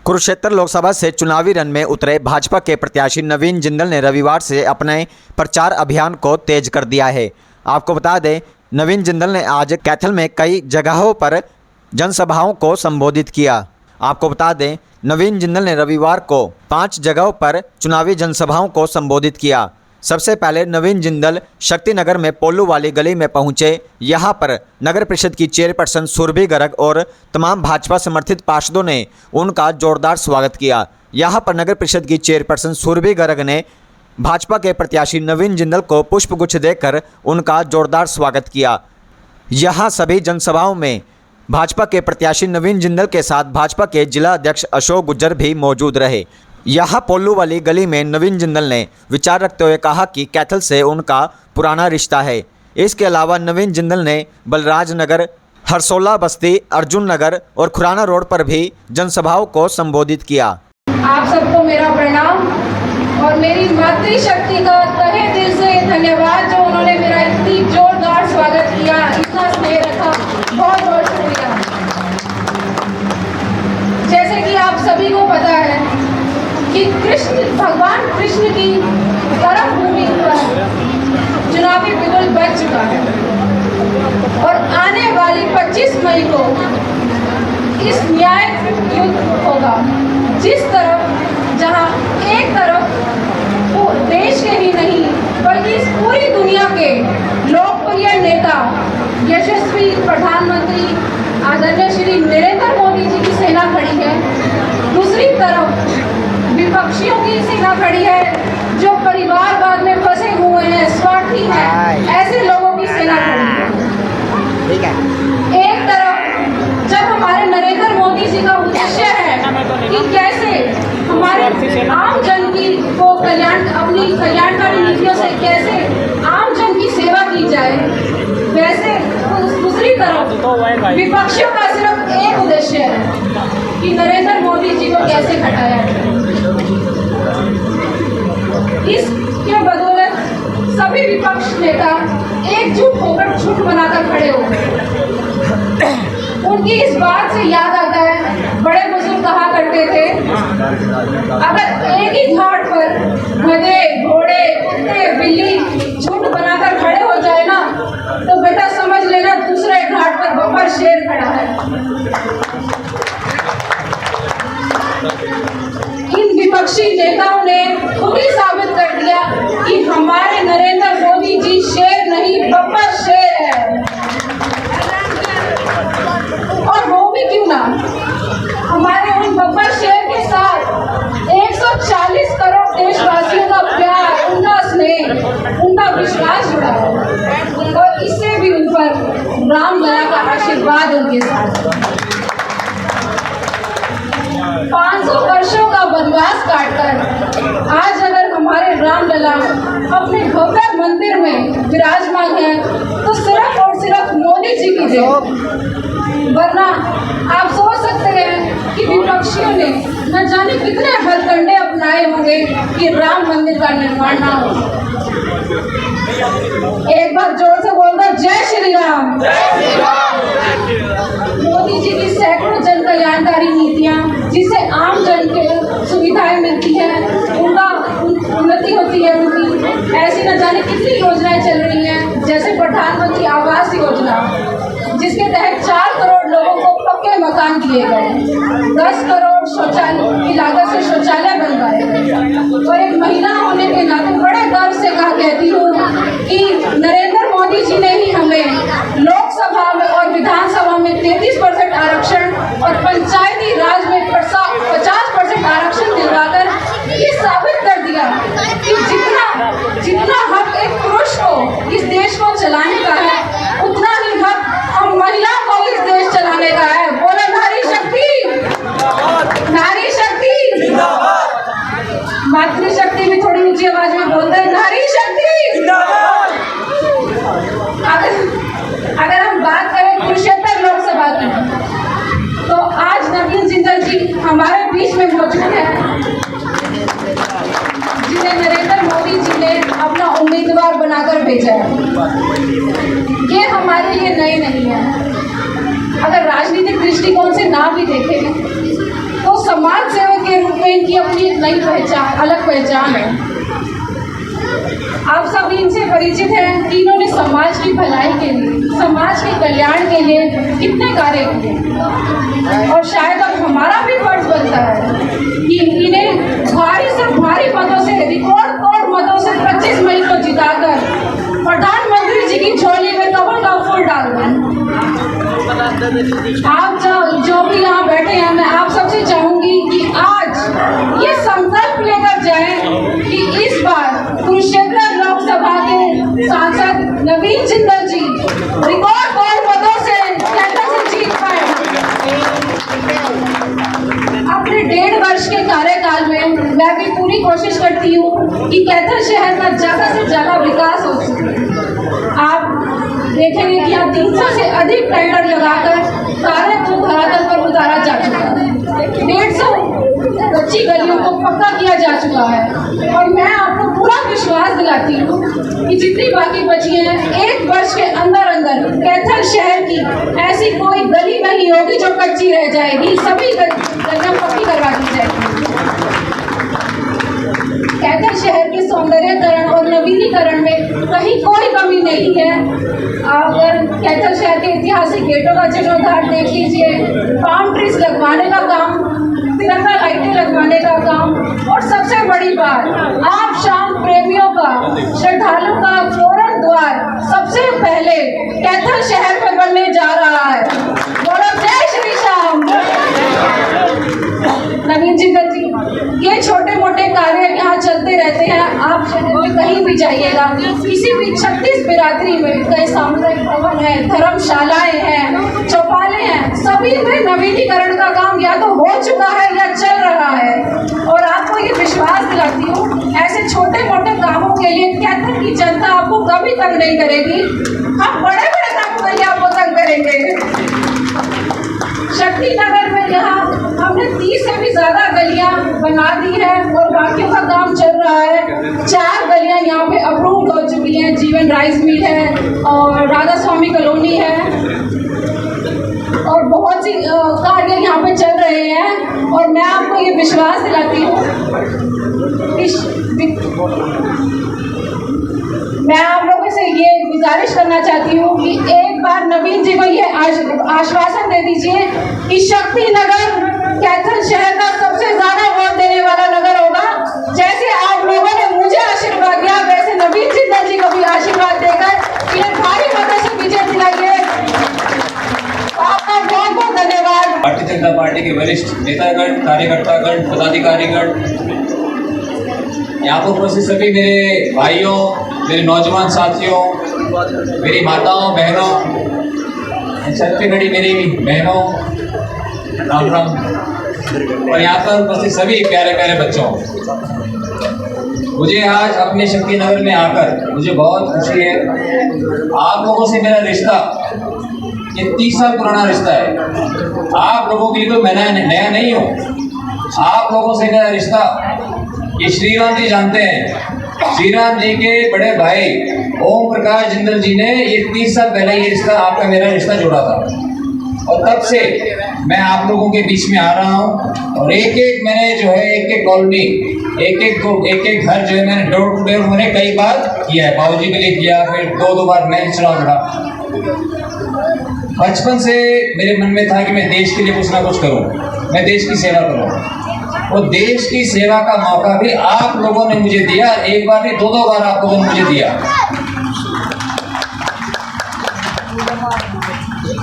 कुरुक्षेत्र लोकसभा से चुनावी रण में उतरे भाजपा के प्रत्याशी नवीन जिंदल ने रविवार से अपने प्रचार अभियान को तेज कर दिया है। आपको बता दें, नवीन जिंदल ने आज कैथल में कई जगहों पर जनसभाओं को संबोधित किया। आपको बता दें, नवीन जिंदल ने रविवार को 5 जगहों पर चुनावी जनसभाओं को संबोधित किया। सबसे पहले नवीन जिंदल शक्तिनगर में पोलू वाली गली में पहुंचे। यहां पर नगर परिषद की चेयरपर्सन सुरभि गर्ग और तमाम भाजपा समर्थित पार्षदों ने उनका जोरदार स्वागत किया। यहां पर नगर परिषद की चेयरपर्सन सुरभि गर्ग ने भाजपा के प्रत्याशी नवीन जिंदल को पुष्पगुच्छ देकर उनका जोरदार स्वागत किया। यहां सभी जनसभाओं में भाजपा के प्रत्याशी नवीन जिंदल के साथ भाजपा के जिला अध्यक्ष अशोक गुज्जर भी मौजूद रहे। यहाँ पोलू वाली गली में नवीन जिंदल ने विचार रखते हुए कहा कि कैथल से उनका पुराना रिश्ता है। इसके अलावा नवीन जिंदल ने बलराज नगर, हरसोला बस्ती, अर्जुन नगर और खुराना रोड पर भी जनसभाओं को संबोधित किया। आप सबको मेरा प्रणाम और मेरी मातृशक्ति का तहे दिल से धन्यवाद, जो उन्होंने मेरा इतनी जोरदार स्वागत किया, इतना स्नेह रखा, बहुत बहुत शुक्रिया। जैसे कि आप सभी को पता है कि भगवान कृष्ण की कर्म भूमि पर चुनावी बिगुल बज चुका है और आने वाली 25 मई को इस न्याय युद्ध होगा, जिस तरफ जहां एक तरफ वो देश के ही नहीं बल्कि इस पूरी दुनिया के लोकप्रिय नेता यशस्वी प्रधानमंत्री आदरणीय श्री नरेंद्र मोदी जी की सेना खड़ी है, दूसरी तरफ विपक्षियों की सेना खड़ी है जो परिवारवाद में फंसे हुए हैं, स्वार्थी हैं, ऐसे लोगों की सेना खड़ी है। ठीक है। एक तरफ जब हमारे नरेंद्र मोदी जी का उद्देश्य है कि कैसे हमारे आम जन की को अपनी कल्याणकारी नीतियों से कैसे आम जन की सेवा की जाए, वैसे दूसरी तरफ विपक्षियों का सिर्फ एक उद्देश्य है कि नरेंद्र मोदी जी को कैसे हटाया जाए। इसके बदौलत सभी विपक्ष नेता एकजुट होकर झूठ बनाकर खड़े हो गए। उनकी इस बात से याद आता है, बड़े बुजुर्ग कहा करते थे, अगर एक ही घाट पर गधे, घोड़े, कुत्ते, बिल्ली झूठ बनाकर खड़े हो जाए ना, तो बेटा समझ लेना दूसरे घाट पर बब्बर शेर खड़ा है। इन विपक्षी नेताओं ने खुद ही साबित कर दिया कि हमारे नरेंद्र मोदी जी शेर नहीं बब्बर शेर है। और वो भी क्यों ना, हमारे उन बब्बर शेर के साथ 140 करोड़ देशवासियों का प्यार, उनका स्नेह, उनका विश्वास जुड़ा है और इससे भी उन पर रामलला का आशीर्वाद उनके साथ। 500 वर्षों का वनवास काटकर आज अगर हमारे रामलला अपने भव्य मंदिर में विराजमान है तो सिर्फ और सिर्फ मोदी जी की देन। वरना आप सोच सकते हैं कि विपक्षियों ने न जाने कितने हथकंडे अपनाए होंगे कि राम मंदिर का निर्माण ना हो। एक बार जोर से बोलकर जय श्री राम। मोदी जी की सैकड़ों जन कल्याणकारी नीतियाँ, जिससे आम जन के सुविधाएं मिलती हैं, उनका उन्नति होती है उनकी, ऐसी न जाने कितनी योजनाएं चल रही हैं, जैसे प्रधानमंत्री आवास योजना, जिसके तहत 4 करोड़ लोगों को पक्के मकान दिए गए, 10 करोड़ शौचालय की लागत से शौचालय बनवाए गए। और एक महिला होने के नाते बड़े गर्व से कहा कहती हूँ कि नरेंद्र मोदी जी ने ही हमें लोकसभा में और विधानसभा में 33% आरक्षण और पंचायती राज में 50% आरक्षण दिलवाकर ये साबित कर दिया कि जितना हक एक पुरुष को इस देश को चलाने का है, उतना ही हक हम महिलाओं को इस देश चलाने का है। बोलो नारी शक्ति, नारी शक्ति, मातृशक्ति भी थोड़ी ऊंची आवाज में बोलते हैं, नारी शक्ति। अगर हम बात करें कुरुक्षेत्र लोकसभा की, तो आज नवीन जिंदल जी हमारे बीच में मौजूद है, जिन्हें नरेंद्र मोदी जी ने अपना उम्मीदवार बनाकर भेजा है। ये हमारे लिए नए नहीं है। अगर राजनीतिक दृष्टिकोण से ना भी देखें तो समाज से नई पहचान, अलग पहचान है। आप सभी इनसे परिचित हैं कि इन्होंने समाज की भलाई के लिए, समाज के कल्याण के लिए कितने कार्य किए, और शायद अब हमारा भी फर्ज बनता है कि इन्हें भारी से भारी मतों से, रिकॉर्ड तोड़ मतों से 25 मई को जिताकर प्रधानमंत्री जी की झोली में कमल का फूल डाल दें। आप जो भी यहाँ बैठे हैं, मैं आप सबसे चाहूंगी कि आज ये संकल्प लेकर जाएं कि इस बार कुरुक्षेत्र लोकसभा के सांसद नवीन जिंदल जी रिकॉर्ड तोड़ मतों से कैथल से जीत पाए। अपने 1.5 वर्ष के कार्यकाल में मैं भी पूरी कोशिश करती हूँ कि कैथल शहर का ज़्यादा से ज़्यादा विकास हो सके। आप देखेंगे कि यहाँ 300 से अधिक टेंडर लगाकर कार्य को धरातल पर उतारा जा चुका है। 150 कच्ची गलियों को पक्का किया जा चुका है, और मैं आपको पूरा विश्वास दिलाती हूँ कि जितनी बाकी बची हैं, 1 वर्ष के अंदर अंदर कैथल शहर की ऐसी कोई गली नहीं होगी जो कच्ची रह जाएगी, सभी गलियां पक्की करवा दी जाएगी। कैथल शहर के सौंदर्यीकरण और नवीनीकरण में कहीं कोई कमी नहीं है। अगर कैथल शहर के ऐतिहासिक गेटों का जीर्णोद्धार देख लीजिए, पाम ट्रीज लगवाने का काम, तिरंगा लाइटें लगवाने का काम, और सबसे बड़ी बात, आप शाम प्रेमियों का, श्रद्धालुओं का तोरण द्वार सबसे पहले कैथल शहर में बनने जा रहा है। बोलो जय श्री श्याम। नवीन जिंदल जी, ये छोटे मोटे कार्य यहाँ चलते रहते हैं। आप शहर में कहीं भी जाइएगा, किसी भी 36 बिरादरी में कई सामुदायिक भवन है, धर्मशालाएं हैं, चौपाले हैं, सभी में नवीनीकरण का काम या तो हो चुका है या चल रहा है। और आपको ये विश्वास दिलाती हूँ, ऐसे छोटे मोटे कामों के लिए कैथल की जनता आपको कभी तंग नहीं करेगी। हम बड़े बड़े कामों के लिए आपको तंग करेंगे। शक्ति नगर में यहाँ हमने 30 से भी ज़्यादा गलियाँ बना दी है, और बाकियों का काम चल रहा है। 4 गलियाँ यहाँ पे अप्रूव हो चुकी हैं। जीवन राइस मिल है, और राधा स्वामी कॉलोनी है, और बहुत सी कार्य यहाँ पे चल रहे हैं। और मैं आपको ये विश्वास दिलाती हूँ, मैं आप लोगों से ये गुजारिश करना चाहती हूँ कि एक बार नवीन जी को ये आश्वासन दे दीजिए कि शक्ति नगर कैथल शहर का सबसे ज्यादा वोट देने वाला नगर होगा। जैसे आप लोगों ने मुझे आशीर्वाद दिया, वैसे नवीन जिंदल जी को भी आशीर्वाद देकर इन्हें भारी मतों से विजय दिलाइए। आपका बहुत बहुत धन्यवाद। भारतीय जनता पार्टी के वरिष्ठ नेतागण, कार्यकर्तागण, पदाधिकारीगण, यहाँ पर उपस्थित सभी मेरे भाइयों, मेरे नौजवान साथियों, मेरी माताओं, बहनों, छत पे खड़ी मेरी बहनों, राम राम, और यहाँ पर उपस्थित सभी प्यारे प्यारे बच्चों, मुझे आज अपने शक्ति नगर में आकर मुझे बहुत खुशी है। आप लोगों से मेरा रिश्ता ये 30 साल पुराना रिश्ता है। आप लोगों के लिए तो मैं नया नहीं हूँ। आप लोगों से मेरा रिश्ता ये श्री राम जी जानते हैं। श्री राम जी के बड़े भाई ओम प्रकाश जिंदल जी ने ये 30 साल पहले ये रिश्ता, आपका मेरा रिश्ता जोड़ा था, और तब से मैं आप लोगों के बीच में आ रहा हूँ। और एक एक मैंने जो है, एक एक कॉलोनी, एक एक घर जो है मैंने डोर टू डोर मैंने कई बार किया है। बाबूजी के लिए किया, फिर 2 बार मैं चुनाव लड़ा। बचपन से मेरे मन में था कि मैं देश के लिए कुछ ना कुछ करूं, मैं देश की सेवा करूं। और देश की सेवा का मौका भी आप लोगों ने मुझे दिया, एक बार नहीं 2 बार आप लोगों ने मुझे दिया,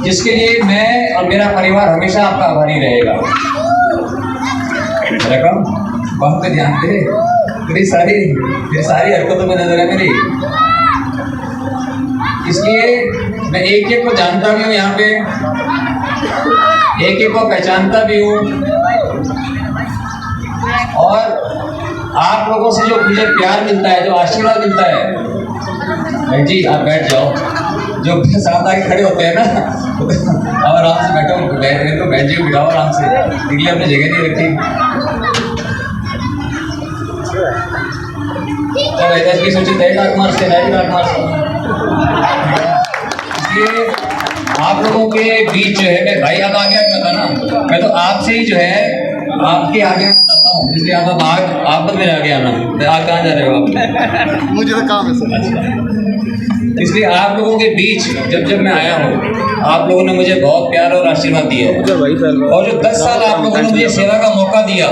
जिसके लिए मैं और मेरा परिवार हमेशा आपका आभारी रहेगा। रकम बहुत पे ध्यान दे, मेरी सारी हरकतों में नजर है मेरी, इसलिए मैं एक एक को जानता भी हूँ, यहाँ पे एक एक को पहचानता भी हूँ। और आप लोगों से जो मुझे प्यार मिलता है, जो आशीर्वाद मिलता है, भाई जी आप बैठ जाओ, जो साथ आके खड़े होते हैं ना, अब आराम से बैठो, बैठ जी बिठाओ आराम से, निकले अपनी जगह नहीं रखी। जब ऐसा की सोचे नए डाक मार्च के इसलिए आप लोगों के बीच जो है, मैं भाई अब आ गया, मैं था ना, मैं तो आपसे ही जो है आपके आगे बताता हूँ, इसलिए आप मत मेरे आगे आना। आप कहाँ जा रहे हो आप? मुझे तो काम है सर। इसलिए आप लोगों के बीच जब मैं आया हूँ, आप लोगों ने मुझे बहुत प्यार और आशीर्वाद दिया है। और जो 10 साल आप लोगों ने मुझे सेवा का मौका दिया,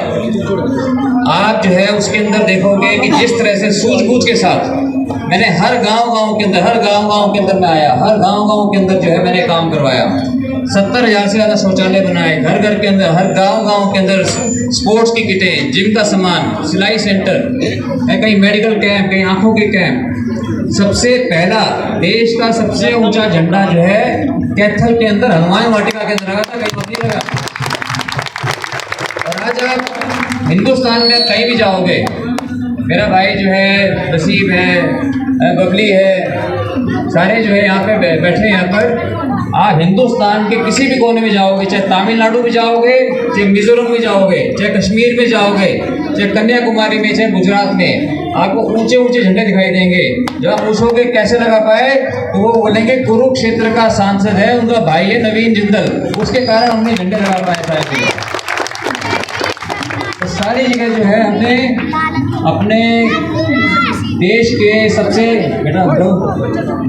आप जो है उसके अंदर देखोगे कि जिस तरह से सूझबूझ के साथ मैंने हर गांव के अंदर मैं आया, हर गांव के अंदर जो है मैंने काम करवाया। 70,000 से ज़्यादा शौचालय बनाए, घर के अंदर, हर गांव के अंदर स्पोर्ट्स की किटें, जिम का सामान, सिलाई सेंटर, कहीं मेडिकल कैंप, कहीं आंखों के कैंप। सबसे पहला देश का सबसे ऊंचा झंडा जो है कैथल के अंदर हनुमान वाटिका के अंदर लगा था, कहीं नहीं लगा। और आज आप हिंदुस्तान में कहीं भी जाओगे, मेरा भाई जो है नसीब है, बबली है, सारे जो है यहाँ पे बैठे हैं यहाँ पर। आप हिंदुस्तान के किसी भी कोने में जाओगे, चाहे तमिलनाडु में जाओगे, चाहे मिजोरम में जाओगे, चाहे कश्मीर में जाओगे, चाहे कन्याकुमारी में, चाहे गुजरात में, आपको ऊंचे ऊंचे झंडे दिखाई देंगे। जब आप पूछोगे कैसे लगा पाए, तो वो बोलेंगे कुरुक्षेत्र का सांसद है, उनका भाई है नवीन जिंदल, उसके कारण हमने झंडे लगा पाए सारे जगह। तो सारी जगह जो है हमने अपने देश के सबसे, बेटा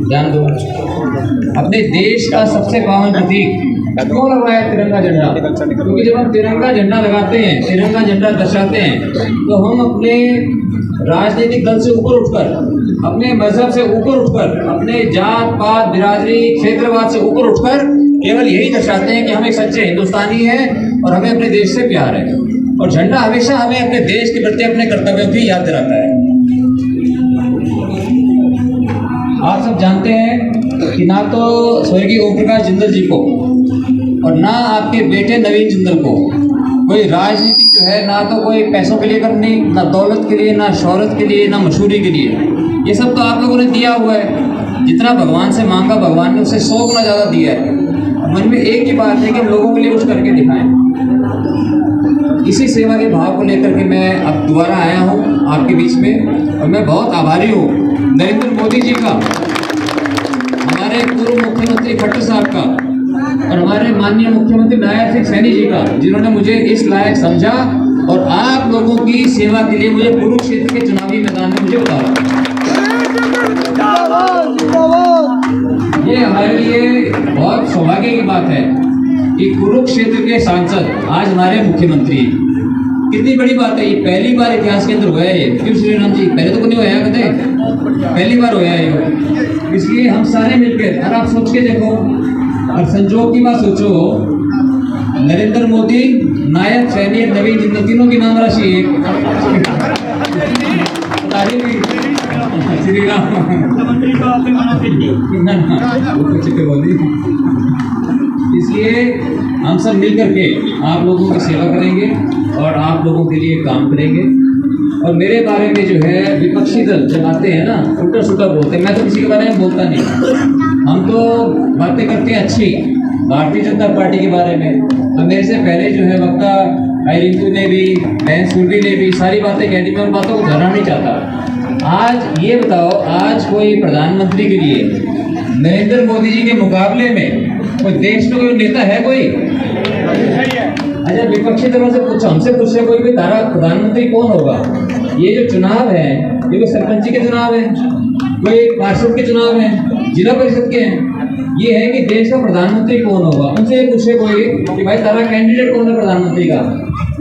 ध्यान दो, अपने देश का सबसे पावन प्रतीक क्यों लगवाया तिरंगा झंडा? क्योंकि जब हम तिरंगा झंडा लगाते हैं, तिरंगा झंडा दर्शाते हैं, तो हम अपने राजनीतिक दल से ऊपर उठकर, अपने मजहब से ऊपर उठकर, अपने जात पात बिरादरी क्षेत्रवाद से ऊपर उठकर केवल यही दर्शाते हैं कि हम एक सच्चे हिंदुस्तानी हैं और हमें अपने देश से प्यार है। और झंडा हमेशा हमें अपने देश के प्रति अपने कर्तव्यों की याद दिलाता है। आप सब जानते हैं कि ना तो स्वर्गीय ओम प्रकाश जिंदल जी को और ना आपके बेटे नवीन जिंदल को कोई राजनीति जो है, ना तो कोई पैसों के लिए करनी, ना दौलत के लिए, ना शोहरत के लिए, ना मशहूरी के लिए। ये सब तो आप लोगों ने दिया हुआ है। जितना भगवान से मांगा, भगवान ने उससे 100 गुना ज़्यादा दिया है। मन में एक ही बात है कि हम लोगों के लिए कुछ करके दिखाएं। इसी सेवा के भाव को लेकर के मैं अब दोबारा आया हूँ आपके बीच में, और मैं बहुत आभारी हूँ नरेंद्र मोदी जी का, हमारे पूर्व मुख्यमंत्री खट्टर साहब का, और हमारे माननीय मुख्यमंत्री नायब सिंह सैनी जी का, जिन्होंने मुझे इस लायक समझा और आप लोगों की सेवा के लिए मुझे कुरुक्षेत्र के चुनावी मैदान में मुझे उतारा। ये हमारे लिए बहुत सौभाग्य की बात है कि कुरुक्षेत्र के सांसद आज हमारे मुख्यमंत्री। कितनी बड़ी बात है, ये पहली बार इतिहास के अंदर हुआ है। ये क्यों श्रीराम जी, पहले तो नहीं होया कदे, पहली बार होया है। इसलिए हम सारे मिलकर, और आप सोच के देखो, और संजोग की बात सोचो, नरेंद्र मोदी, नायब सैनी, नवीन जिंदल, तीनों की नाम राशि एक श्री राम। इसलिए हम सब मिल करके आप लोगों की सेवा करेंगे और आप लोगों के लिए काम करेंगे। और मेरे बारे में जो है विपक्षी दल जब आते हैं ना, उल्टा सुल्टा बोलते हैं, मैं तो किसी के बारे में बोलता नहीं। हम तो बातें करते हैं अच्छी भारतीय जनता पार्टी के बारे में। और मेरे से पहले जो है वक्ता भाई रिंकू ने भी, बहन सुरभि ने भी सारी बातें कह दी। मैं उन बातों को दोहराना नहीं चाहता। आज ये बताओ, आज कोई प्रधानमंत्री के लिए नरेंद्र मोदी जी के मुकाबले में कोई देश में कोई नेता है कोई? अच्छा, विपक्षी दलों से पूछो, हमसे पूछे कोई भी तारा प्रधानमंत्री कौन होगा? ये जो चुनाव है, ये कोई सरपंच के चुनाव है, कोई पार्षद के चुनाव है, जिला परिषद के हैं। ये है कि देश का प्रधानमंत्री कौन होगा। उनसे पूछे कोई कि भाई तारा कैंडिडेट कौन है प्रधानमंत्री का,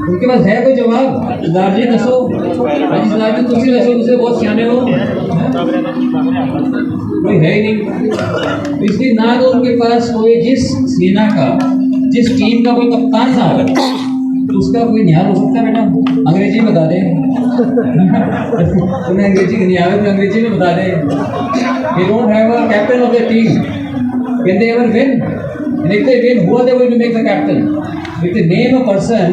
उनके पास है कोई जवाब? सरदार जी दसो, सरदार जी तुझे दसो, तुझे बहुत सियाने हो, कोई है ही नहीं। इसलिए ना तो उनके पास कोई जिस सेना का, जिस टीम का कोई कप्तान ना हो, तो उसका कोई न्याय हो सकता है। बेटा अंग्रेजी में बता दे, तुम्हें अंग्रेजी नहीं आवे तो अंग्रेजी में बता दे। They don't have a captain of their team. Can they ever win? And if they win, who are they going to make the captain? If they name a person,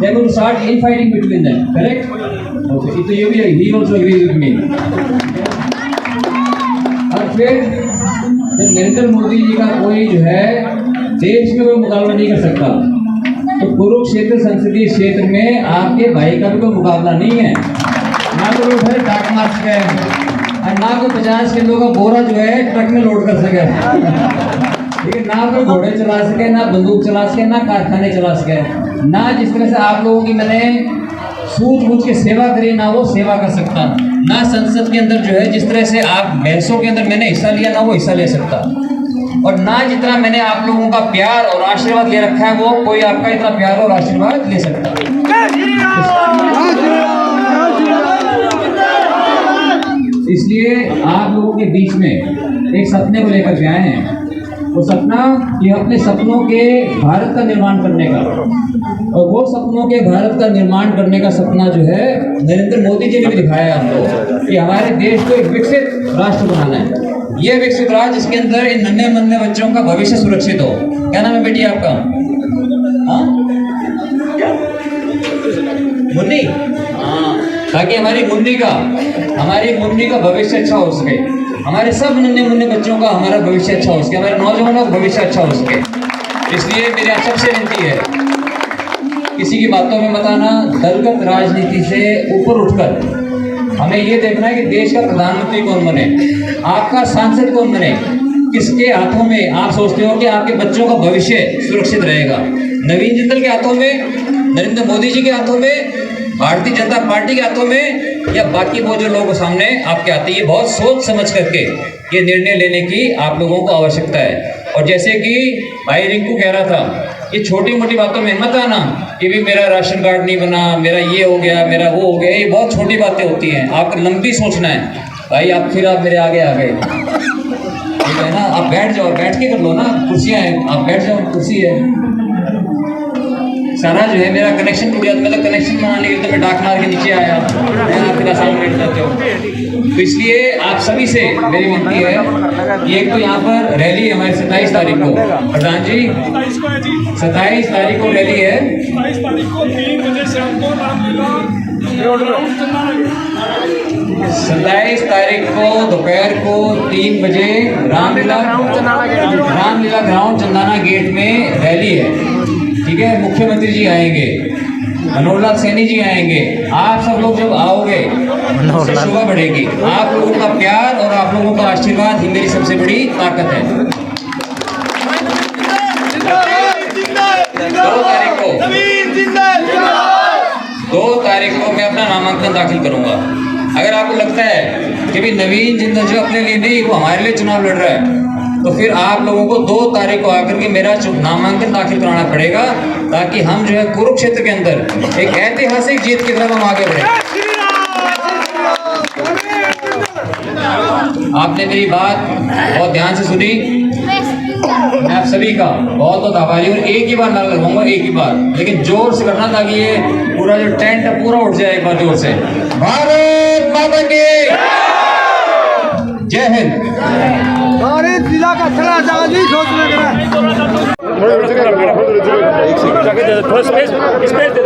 they are going to start infighting between them. Correct? Okay. तो ये भी he also agrees with me. और फिर जब नरेंद्र मोदी जी का कोई जो है देश में कोई मुकाबला नहीं कर सकता, तो कुरुक्षेत्र संसदीय क्षेत्र में आपके भाई का भी कोई मुकाबला नहीं है। ना तो वो फिर डाक मार सके, और ना कोई 50 किलो का बोरा जो है ट्रक में लोड कर सके, लेकिन ना कोई घोड़े चला सके, ना बंदूक चला सके, ना कारखाने चला सके। ना जिस तरह से आप लोगों की मैंने सूझबूझ के सेवा करी, ना वो सेवा कर सकता, ना संसद के अंदर जो है जिस तरह से आप बहसों के अंदर मैंने हिस्सा लिया, ना वो हिस्सा ले सकता, और ना जितना मैंने आप लोगों का प्यार और आशीर्वाद ले रखा है वो कोई आपका इतना प्यार और आशीर्वाद ले सकता। इसलिए आप लोगों के बीच में एक सपने को लेकर के आए हैं। वो सपना कि अपने सपनों के भारत का निर्माण करने का, और वो सपनों के भारत का निर्माण करने का सपना जो है नरेंद्र मोदी जी ने भी दिखाया है हमको कि हमारे देश को एक विकसित राष्ट्र बनाना है। ये विकसित राष्ट्र जिसके अंदर इन नन्हे मुन्ने बच्चों का भविष्य सुरक्षित हो। क्या नाम है बेटी आपका? हाँ, मुन्नी। हाँ, ताकि हमारी मुन्नी का भविष्य अच्छा हो सके, हमारे सब नन्हे मुन्ने बच्चों का हमारा भविष्य अच्छा हो सके, हमारे नौजवानों का भविष्य अच्छा हो सके। इसलिए मेरी आप सबसे विनती है, किसी की बातों में मत आना, दलगत राजनीति से ऊपर उठकर हमें ये देखना है कि देश का प्रधानमंत्री कौन बने, आपका सांसद कौन बने, किसके हाथों में आप सोचते हो कि आपके बच्चों का भविष्य सुरक्षित रहेगा। नवीन जिंदल के हाथों में, नरेंद्र मोदी जी के हाथों में, भारतीय जनता पार्टी के हाथों में, या बाकी वो जो लोग सामने आपके आते हैं। ये बहुत सोच समझ करके ये निर्णय लेने की आप लोगों को आवश्यकता है। और जैसे कि भाई रिंकू कह रहा था, ये छोटी मोटी बातों में मत आना कि भी मेरा राशन कार्ड नहीं बना, मेरा ये हो गया, मेरा वो हो गया। ये बहुत छोटी बातें होती हैं, आपको लंबी सोचना है। भाई आप मेरे आगे आ गए, ठीक है ना? आप बैठ जाओ, बैठ के कर लो ना, कुर्सियाँ हैं, आप बैठ जाओ, कुर्सी है। सारा जो है मेरा कनेक्शन टूट गया, मतलब कनेक्शन बनाने के लिए तो मैं डाक मार के नीचे आया, आप फिर आसान बैठ जाते हो। तो इसलिए आप सभी से मेरी विनती है कि एक तो यहाँ पर रैली है हमारी 27 तारीख को, प्रधान जी 27 तारीख को रैली है। 27 तारीख को 3 बजे शाम को रामलीला 27 तारीख को दोपहर को 3 बजे रामलीला ग्राउंड चंदाना गेट में रैली है। ठीक है, मुख्यमंत्री जी आएंगे, मनोहर लाल सैनी जी आएंगे। आप सब लोग जब आओगे उससे शोभा बढ़ेगी। आप लोगों का प्यार और आप लोगों का आशीर्वाद ही मेरी सबसे बड़ी ताकत है। 2 तारीख को मैं अपना नामांकन दाखिल करूंगा। अगर आपको लगता है कि भी नवीन जिंदल जो अपने लिए नहीं, वो हमारे लिए चुनाव लड़ रहा है, तो फिर आप लोगों को 2 तारीख को आकर के मेरा नामांकन दाखिल कराना पड़ेगा, ताकि हम जो है कुरुक्षेत्र के अंदर एक ऐतिहासिक जीत की तरफ हम आगे बढ़े। आपने मेरी बात बहुत ध्यान से सुनी, मैं आप सभी का बहुत बहुत आभारी हूँ। एक ही बार नारा लगाऊंगा, एक ही बार, लेकिन जोर से करना ताकि ये पूरा जो टेंट है पूरा उठ जाए एक बार जोर से। भारत माता की जय हिंद। जिला का खड़ा जानी सोच लग रहा है। थोड़ा स्पेस दे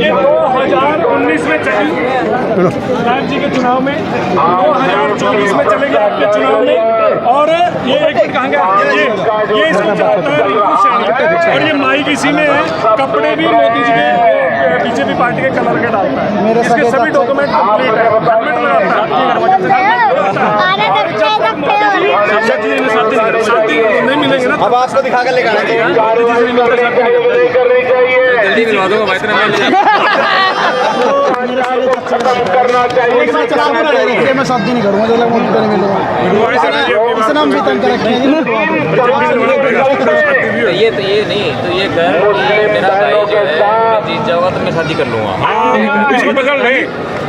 ये 2019 में चली प्रधान जी के चुनाव में, 2024 में चलेगी आपके चुनाव में। और ये एक ये इसको चलाता है रिंकू सैनी, और ये माइक इसी में है, कपड़े भी मोदी जी के बीजेपी पार्टी के कलर के डालता है। इसके सभी डॉक्यूमेंट कंप्लीट है, गवर्नमेंट में शांति नहीं मिलेंगे ना। अब आपको दिखा कर लेकर जल्दी मिलवा दो भाई, करना चाहिए। मैं शादी नहीं करूँगा, जब मुझे नहीं मिलूंगा। इस नाम से तंग ये नहीं तो ये कर कि मेरा भाई जो है जीत जाओगा तो मैं शादी कर लूँगा। इसको पकड़ ले,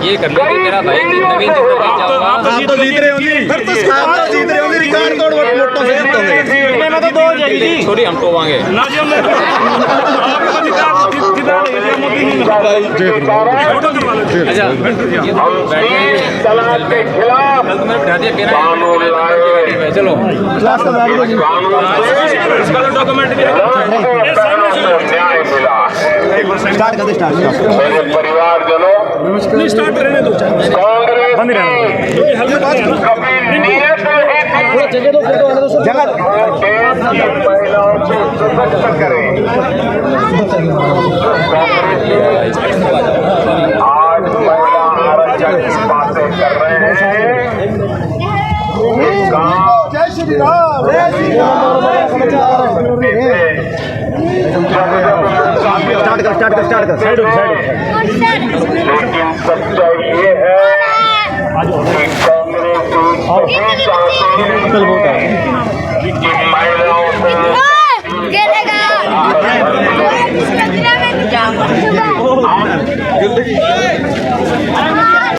ये कर लो कि मेरा भाई नवीन जिंदल जीत जाऊंगा। आप तो जीत रहे होंगे, फिर तो आप तो जीत रहे होंगे, रिकॉर्ड तोड़ वोटों से जीतोगे। मैं तो 2 हो जाएगी। सॉरी, हम तो आएंगे ना जी, हम अच्छा कल तो मैंने बिठा दिया बिना चलो डॉक्यूमेंट स्टार्ट कर दे, परिवारजनों स्टार्ट करने दो, बंद ही रहने दो, क्योंकि महिलाओं को सशक्त करें। आज महिला बातें कर रहे हैं। जय श्री राम, जय श्री राम, स्टार्ट कर। लेकिन सच्चाई ये है